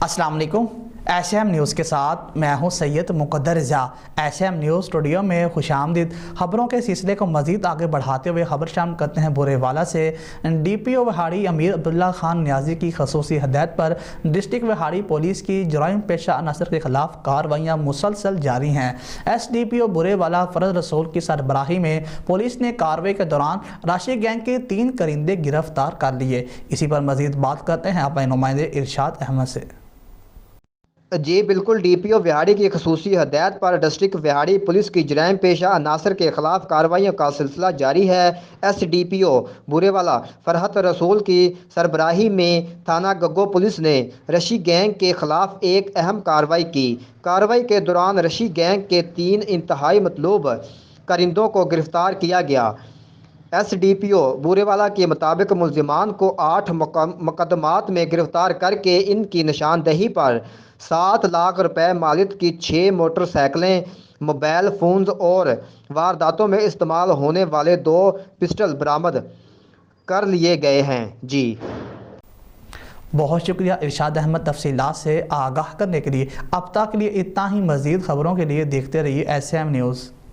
अस्सलाम वालेकुम। SM news के साथ मैं हूं सैयद मुक़द्दर रज़ा। एसएम न्यूज़ स्टूडियो में खुशामदीद। खबरों के सिलसिले को मज़ीद आगे बढ़ाते हुए खबर शाम करते हैं बुरेवाला से। DPO वहाड़ी अमीर अब्दुल्ला खान नियाज़ी की खसूसी हदायत पर डिस्ट्रिक्ट वहाड़ी पुलिस की जुराइम पेशा अनासर के खिलाफ कार्रवाइयाँ मुसलसल जारी हैं। SDPO बुरेवाला फरज रसूल की सरबराही में पुलिस ने कार्रवाई के दौरान राशि गैंग के 3 करिंदे गिरफ्तार कर लिए। इसी पर मज़ीद बात करते हैं अपने नुमाइंदे इरशाद अहमद से। जी बिल्कुल, DPO विहाड़ी की खसूसी हदायत पर डिस्ट्रिक्ट विहाड़ी पुलिस की जराइम पेशा अनासर के खिलाफ कार्रवाइयों का सिलसिला जारी है। SDPO बुरेवाला फरहत रसूल की सरबराही में थाना गग्गो पुलिस ने रशी गैंग के खिलाफ एक अहम कार्रवाई की। कार्रवाई के दौरान रशी गैंग के 3 इंतहाई मतलूब करिंदों को गिरफ्तार किया गया। SDPO बुरेवाला के मुताबिक मुल्जिमान को 8 मुकदमात में गिरफ्तार करके इनकी निशानदही पर 7 लाख रुपए मालियत की 6 मोटरसाइकिलें, मोबाइल फ़ोन्स और वारदातों में इस्तेमाल होने वाले 2 पिस्टल बरामद कर लिए गए हैं। जी बहुत शुक्रिया इरशाद अहमद तफसीलात से आगाह करने के लिए। अब तक के लिए इतना ही। मज़ीद खबरों के लिए देखते रहिए SAM न्यूज़।